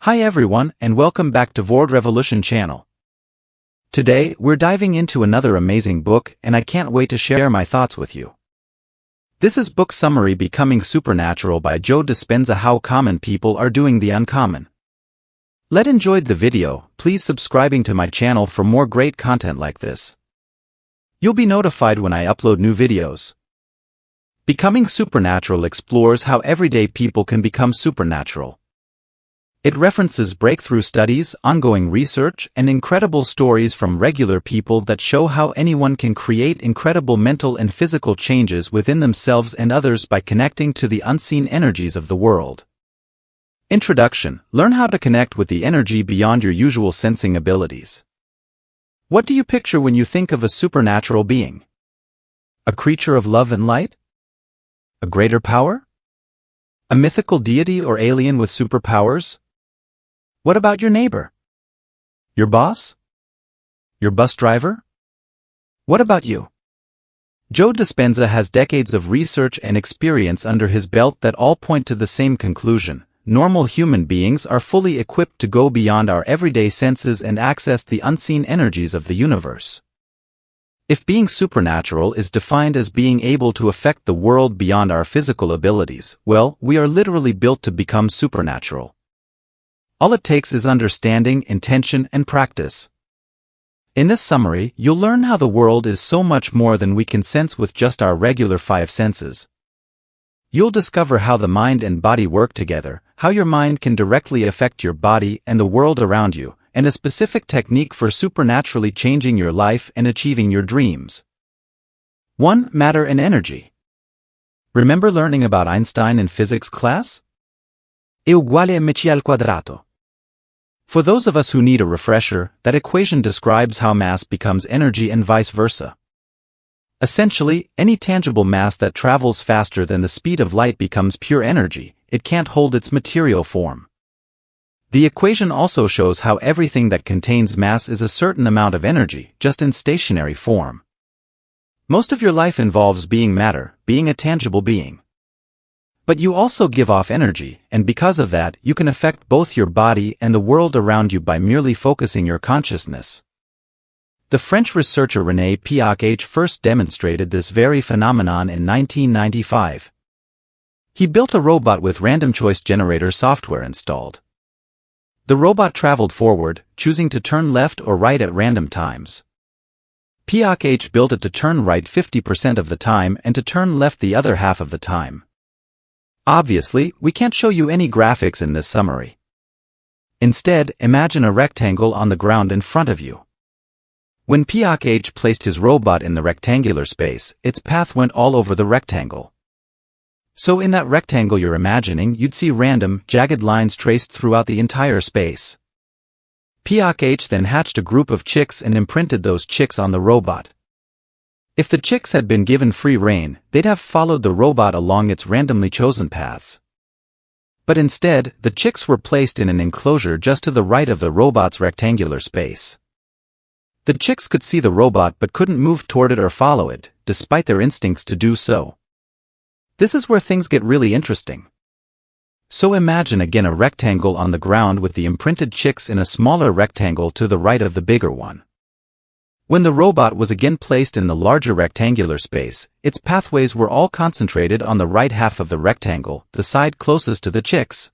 Hi everyone and welcome back to Vorldrevolution channel. Today, we're diving into another amazing book and I can't wait to share my thoughts with you. This is Book Summary Becoming Supernatural by Joe Dispenza. How Common People Are Doing the Uncommon. Let enjoyed the video, please subscribing to my channel for more great content like this. You'll be notified when I upload new videos. Becoming Supernatural explores how everyday people can become supernatural. It references breakthrough studies, ongoing research, and incredible stories from regular people that show how anyone can create incredible mental and physical changes within themselves and others by connecting to the unseen energies of the world. Introduction: learn how to connect with the energy beyond your usual sensing abilities. What do you picture when you think of a supernatural being? A creature of love and light? A greater power? A mythical deity or alien with superpowers? What about your neighbor? Your boss? Your bus driver? What about you? Joe Dispenza has decades of research and experience under his belt that all point to the same conclusion: normal human beings are fully equipped to go beyond our everyday senses and access the unseen energies of the universe. If being supernatural is defined as being able to affect the world beyond our physical abilities, well, we are literally built to become supernatural. All it takes is understanding, intention, and practice. In this summary, you'll learn how the world is so much more than we can sense with just our regular five senses. You'll discover how the mind and body work together, how your mind can directly affect your body and the world around you, and a specific technique for supernaturally changing your life and achieving your dreams. 1. Matter and energy. Remember learning about Einstein in physics class? E uguale mc al quadrato. For those of us who need a refresher, that equation describes how mass becomes energy and vice versa. Essentially, any tangible mass that travels faster than the speed of light becomes pure energy. It can't hold its material form. The equation also shows how everything that contains mass is a certain amount of energy, just in stationary form. Most of your life involves being matter, being a tangible being. But you also give off energy, and because of that, you can affect both your body and the world around you by merely focusing your consciousness. The French researcher René Piaget first demonstrated this very phenomenon in 1995. He built a robot with random choice generator software installed. The robot traveled forward, choosing to turn left or right at random times. Piaget built it to turn right 50% of the time and to turn left the other half of the time. Obviously, we can't show you any graphics in this summary. Instead, imagine a rectangle on the ground in front of you. When Piaget placed his robot in the rectangular space, its path went all over the rectangle. So in that rectangle you're imagining, you'd see random, jagged lines traced throughout the entire space. Piaget then hatched a group of chicks and imprinted those chicks on the robot. If the chicks had been given free rein, they'd have followed the robot along its randomly chosen paths. But instead, the chicks were placed in an enclosure just to the right of the robot's rectangular space. The chicks could see the robot but couldn't move toward it or follow it, despite their instincts to do so. This is where things get really interesting. So imagine again a rectangle on the ground with the imprinted chicks in a smaller rectangle to the right of the bigger one. When the robot was again placed in the larger rectangular space, its pathways were all concentrated on the right half of the rectangle, the side closest to the chicks.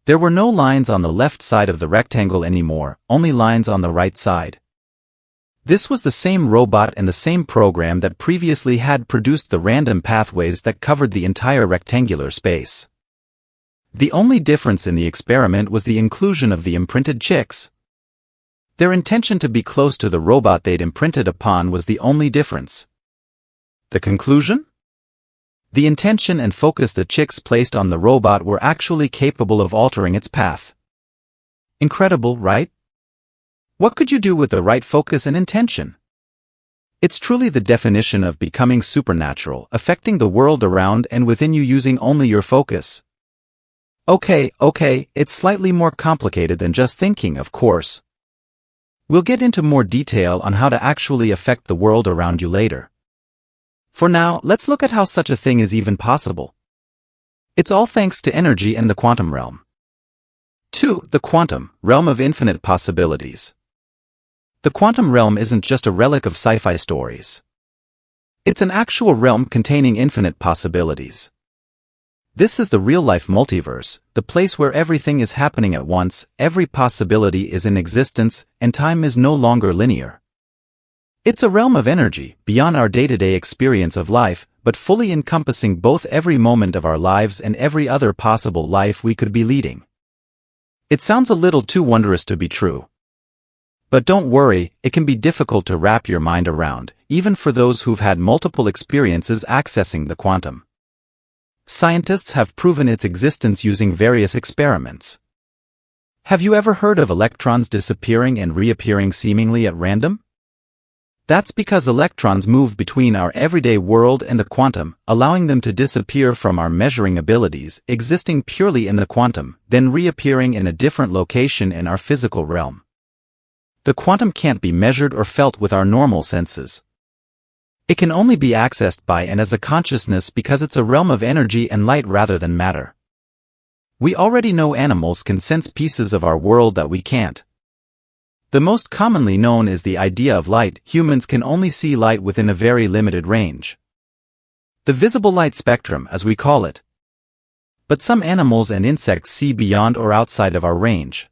There were no lines on the left side of the rectangle anymore, only lines on the right side. This was the same robot and the same program that previously had produced the random pathways that covered the entire rectangular space. The only difference in the experiment was the inclusion of the imprinted chicks. Their intention to be close to the robot they'd imprinted upon was the only difference. The conclusion? The intention and focus the chicks placed on the robot were actually capable of altering its path. Incredible, right? What could you do with the right focus and intention? It's truly the definition of becoming supernatural, affecting the world around and within you using only your focus. Okay, it's slightly more complicated than just thinking, of course. We'll get into more detail on how to actually affect the world around you later. For now, let's look at how such a thing is even possible. It's all thanks to energy and the quantum realm. 2. The quantum realm of infinite possibilities. The quantum realm isn't just a relic of sci-fi stories. It's an actual realm containing infinite possibilities. This is the real-life multiverse, the place where everything is happening at once, every possibility is in existence, and time is no longer linear. It's a realm of energy, beyond our day-to-day experience of life, but fully encompassing both every moment of our lives and every other possible life we could be leading. It sounds a little too wondrous to be true. But don't worry, it can be difficult to wrap your mind around, even for those who've had multiple experiences accessing the quantum. Scientists have proven its existence using various experiments. Have you ever heard of electrons disappearing and reappearing seemingly at random? That's because electrons move between our everyday world and the quantum, allowing them to disappear from our measuring abilities, existing purely in the quantum, then reappearing in a different location in our physical realm. The quantum can't be measured or felt with our normal senses. It can only be accessed by and as a consciousness because it's a realm of energy and light rather than matter. We already know animals can sense pieces of our world that we can't. The most commonly known is the idea of light. Humans can only see light within a very limited range. The visible light spectrum, as we call it. But some animals and insects see beyond or outside of our range.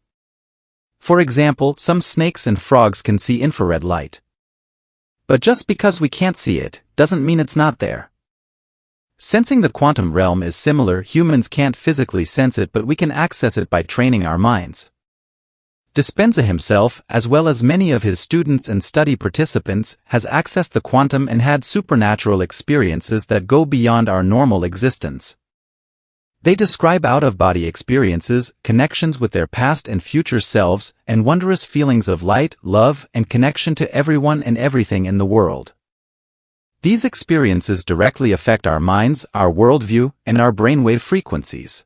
For example, some snakes and frogs can see infrared light. But just because we can't see it, doesn't mean it's not there. Sensing the quantum realm is similar. Humans can't physically sense it, but we can access it by training our minds. Dispenza himself, as well as many of his students and study participants, has accessed the quantum and had supernatural experiences that go beyond our normal existence. They describe out-of-body experiences, connections with their past and future selves, and wondrous feelings of light, love, and connection to everyone and everything in the world. These experiences directly affect our minds, our worldview, and our brainwave frequencies.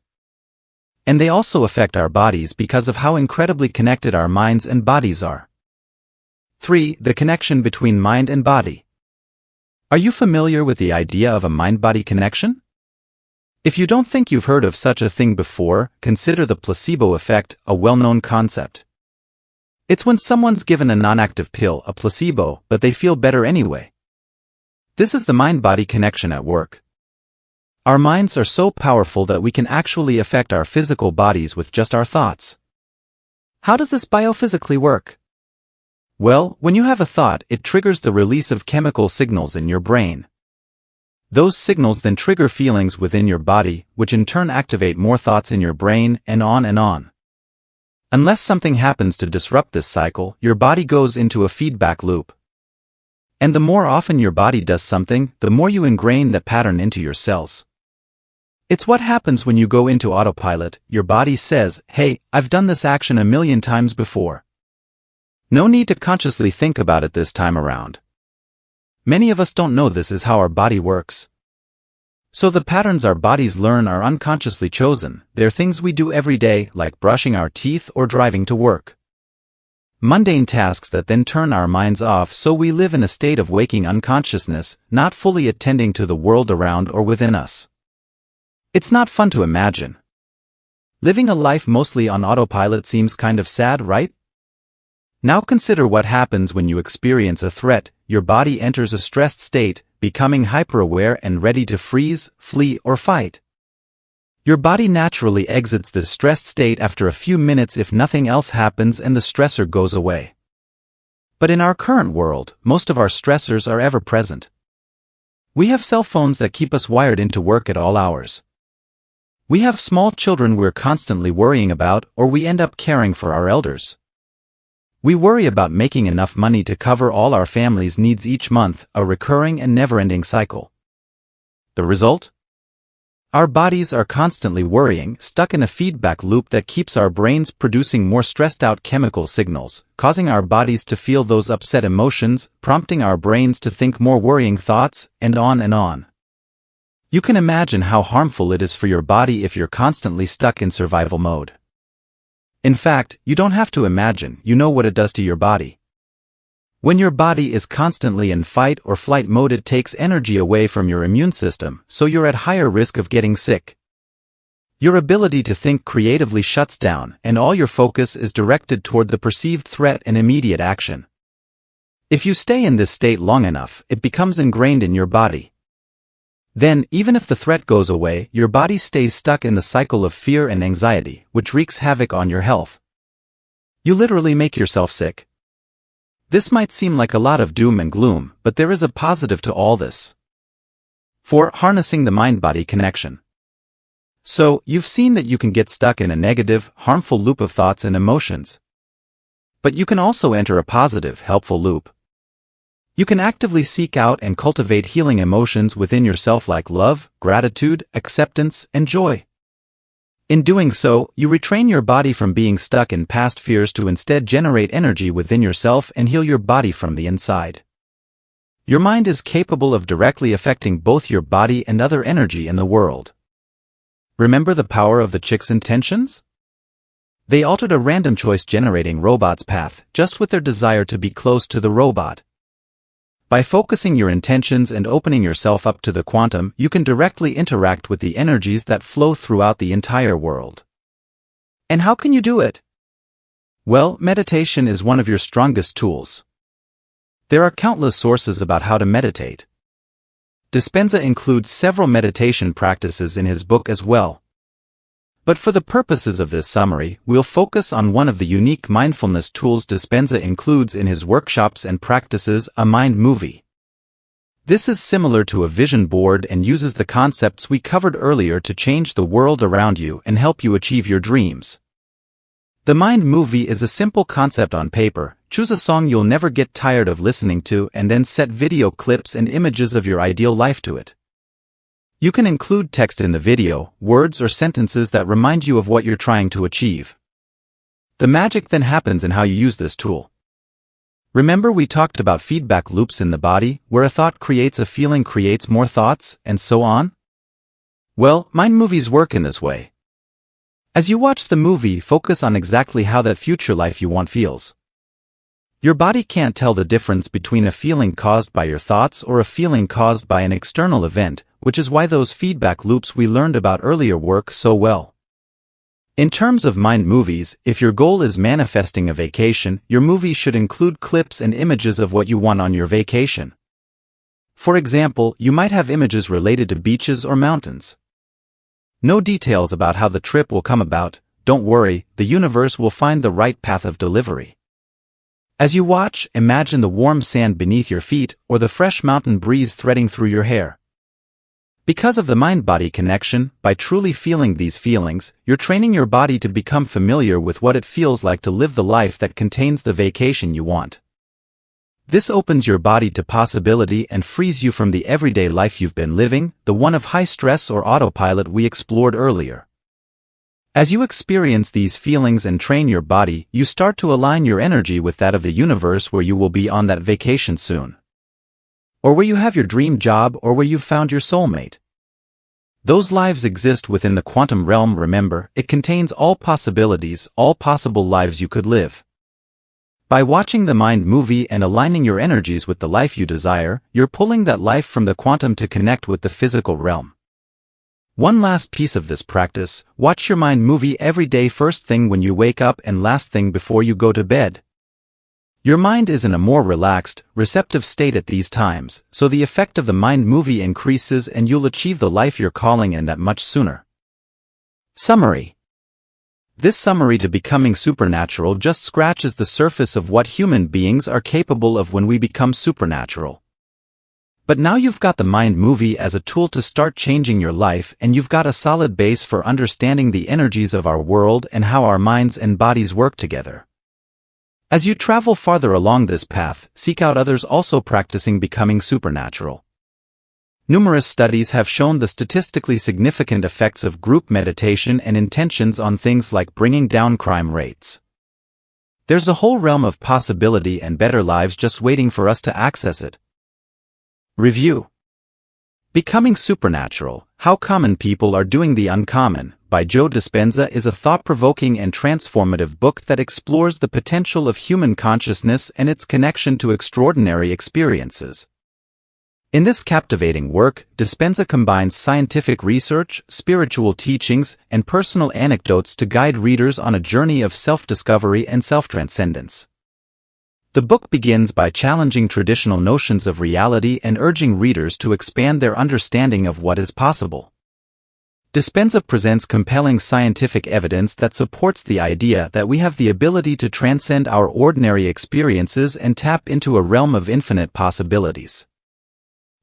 And they also affect our bodies because of how incredibly connected our minds and bodies are. 3. The connection between mind and body. Are you familiar with the idea of a mind-body connection? If you don't think you've heard of such a thing before, consider the placebo effect, a well-known concept. It's when someone's given a non-active pill, a placebo, but they feel better anyway. This is the mind-body connection at work. Our minds are so powerful that we can actually affect our physical bodies with just our thoughts. How does this biophysically work? Well, when you have a thought, it triggers the release of chemical signals in your brain. Those signals then trigger feelings within your body, which in turn activate more thoughts in your brain, and on and on. Unless something happens to disrupt this cycle, your body goes into a feedback loop. And the more often your body does something, the more you ingrain that pattern into your cells. It's what happens when you go into autopilot. Your body says, "Hey, I've done this action 1,000,000 times before. No need to consciously think about it this time around." Many of us don't know this is how our body works. So the patterns our bodies learn are unconsciously chosen. They're things we do every day, like brushing our teeth or driving to work. Mundane tasks that then turn our minds off, so we live in a state of waking unconsciousness, not fully attending to the world around or within us. It's not fun to imagine. Living a life mostly on autopilot seems kind of sad, right? Now consider what happens when you experience a threat. Your body enters a stressed state, becoming hyper-aware and ready to freeze, flee, or fight. Your body naturally exits this stressed state after a few minutes if nothing else happens and the stressor goes away. But in our current world, most of our stressors are ever present. We have cell phones that keep us wired into work at all hours. We have small children we're constantly worrying about, or we end up caring for our elders. We worry about making enough money to cover all our family's needs each month, a recurring and never-ending cycle. The result? Our bodies are constantly worrying, stuck in a feedback loop that keeps our brains producing more stressed-out chemical signals, causing our bodies to feel those upset emotions, prompting our brains to think more worrying thoughts, and on and on. You can imagine how harmful it is for your body if you're constantly stuck in survival mode. In fact, you don't have to imagine, you know what it does to your body. When your body is constantly in fight or flight mode, it takes energy away from your immune system, so you're at higher risk of getting sick. Your ability to think creatively shuts down, and all your focus is directed toward the perceived threat and immediate action. If you stay in this state long enough, it becomes ingrained in your body. Then, even if the threat goes away, your body stays stuck in the cycle of fear and anxiety, which wreaks havoc on your health. You literally make yourself sick. This might seem like a lot of doom and gloom, but there is a positive to all this. 4. Harnessing the mind-body connection. So, you've seen that you can get stuck in a negative, harmful loop of thoughts and emotions. But you can also enter a positive, helpful loop. You can actively seek out and cultivate healing emotions within yourself like love, gratitude, acceptance, and joy. In doing so, you retrain your body from being stuck in past fears to instead generate energy within yourself and heal your body from the inside. Your mind is capable of directly affecting both your body and other energy in the world. Remember the power of the chick's intentions? They altered a random choice generating robot's path just with their desire to be close to the robot. By focusing your intentions and opening yourself up to the quantum, you can directly interact with the energies that flow throughout the entire world. And how can you do it? Well, meditation is one of your strongest tools. There are countless sources about how to meditate. Dispenza includes several meditation practices in his book as well. But for the purposes of this summary, we'll focus on one of the unique mindfulness tools Dispenza includes in his workshops and practices, a mind movie. This is similar to a vision board and uses the concepts we covered earlier to change the world around you and help you achieve your dreams. The mind movie is a simple concept on paper. Choose a song you'll never get tired of listening to and then set video clips and images of your ideal life to it. You can include text in the video, words or sentences that remind you of what you're trying to achieve. The magic then happens in how you use this tool. Remember we talked about feedback loops in the body, where a thought creates a feeling creates more thoughts, and so on? Well, mind movies work in this way. As you watch the movie, focus on exactly how that future life you want feels. Your body can't tell the difference between a feeling caused by your thoughts or a feeling caused by an external event, which is why those feedback loops we learned about earlier work so well. In terms of mind movies, if your goal is manifesting a vacation, your movie should include clips and images of what you want on your vacation. For example, you might have images related to beaches or mountains. No details about how the trip will come about. Don't worry, the universe will find the right path of delivery. As you watch, imagine the warm sand beneath your feet or the fresh mountain breeze threading through your hair. Because of the mind-body connection, by truly feeling these feelings, you're training your body to become familiar with what it feels like to live the life that contains the vacation you want. This opens your body to possibility and frees you from the everyday life you've been living, the one of high stress or autopilot we explored earlier. As you experience these feelings and train your body, you start to align your energy with that of the universe where you will be on that vacation soon. Or where you have your dream job or where you've found your soulmate. Those lives exist within the quantum realm. Remember, it contains all possibilities, all possible lives you could live. By watching the mind movie and aligning your energies with the life you desire, you're pulling that life from the quantum to connect with the physical realm. One last piece of this practice: watch your mind movie every day, first thing when you wake up and last thing before you go to bed. Your mind is in a more relaxed, receptive state at these times, so the effect of the mind movie increases and you'll achieve the life you're calling in that much sooner. Summary. This summary to becoming supernatural just scratches the surface of what human beings are capable of when we become supernatural. But now you've got the mind movie as a tool to start changing your life, and you've got a solid base for understanding the energies of our world and how our minds and bodies work together. As you travel farther along this path, seek out others also practicing becoming supernatural. Numerous studies have shown the statistically significant effects of group meditation and intentions on things like bringing down crime rates. There's a whole realm of possibility and better lives just waiting for us to access it. Review. Becoming Supernatural: How Common People Are Doing the Uncommon, by Joe Dispenza, is a thought-provoking and transformative book that explores the potential of human consciousness and its connection to extraordinary experiences. In this captivating work, Dispenza combines scientific research, spiritual teachings, and personal anecdotes to guide readers on a journey of self-discovery and self-transcendence. The book begins by challenging traditional notions of reality and urging readers to expand their understanding of what is possible. Dispenza presents compelling scientific evidence that supports the idea that we have the ability to transcend our ordinary experiences and tap into a realm of infinite possibilities.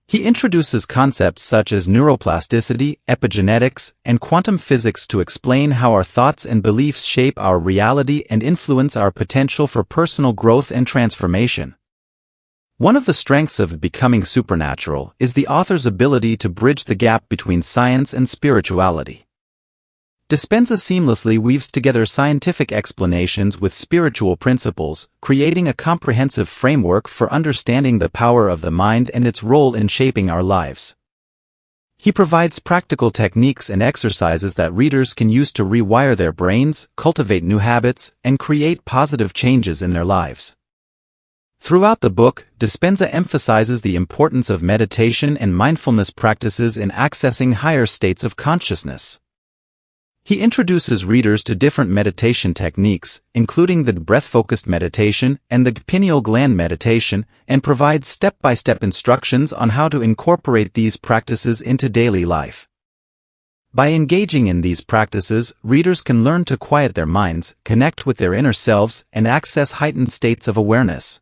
He introduces concepts such as neuroplasticity, epigenetics, and quantum physics to explain how our thoughts and beliefs shape our reality and influence our potential for personal growth and transformation. One of the strengths of Becoming Supernatural is the author's ability to bridge the gap between science and spirituality. Dispenza seamlessly weaves together scientific explanations with spiritual principles, creating a comprehensive framework for understanding the power of the mind and its role in shaping our lives. He provides practical techniques and exercises that readers can use to rewire their brains, cultivate new habits, and create positive changes in their lives. Throughout the book, Dispenza emphasizes the importance of meditation and mindfulness practices in accessing higher states of consciousness. He introduces readers to different meditation techniques, including the breath-focused meditation and the pineal gland meditation, and provides step-by-step instructions on how to incorporate these practices into daily life. By engaging in these practices, readers can learn to quiet their minds, connect with their inner selves, and access heightened states of awareness.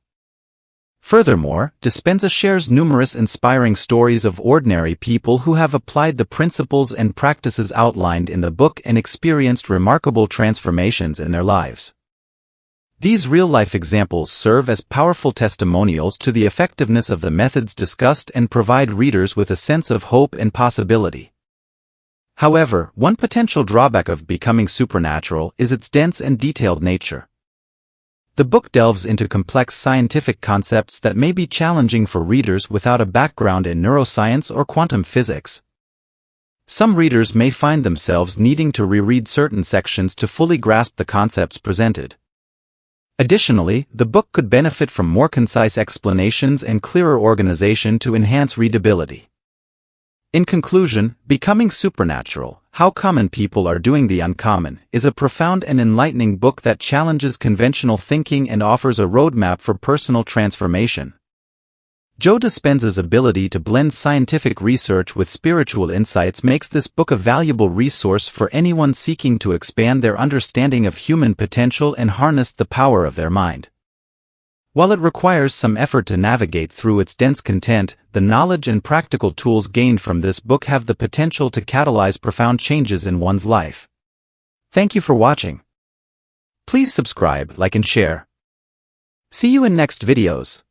Furthermore, Dispenza shares numerous inspiring stories of ordinary people who have applied the principles and practices outlined in the book and experienced remarkable transformations in their lives. These real-life examples serve as powerful testimonials to the effectiveness of the methods discussed and provide readers with a sense of hope and possibility. However, one potential drawback of Becoming Supernatural is its dense and detailed nature. The book delves into complex scientific concepts that may be challenging for readers without a background in neuroscience or quantum physics. Some readers may find themselves needing to reread certain sections to fully grasp the concepts presented. Additionally, the book could benefit from more concise explanations and clearer organization to enhance readability. In conclusion, Becoming Supernatural: How Common People Are Doing the Uncommon is a profound and enlightening book that challenges conventional thinking and offers a roadmap for personal transformation. Joe Dispenza's ability to blend scientific research with spiritual insights makes this book a valuable resource for anyone seeking to expand their understanding of human potential and harness the power of their mind. While it requires some effort to navigate through its dense content, the knowledge and practical tools gained from this book have the potential to catalyze profound changes in one's life. Thank you for watching. Please subscribe, like and share. See you in next videos.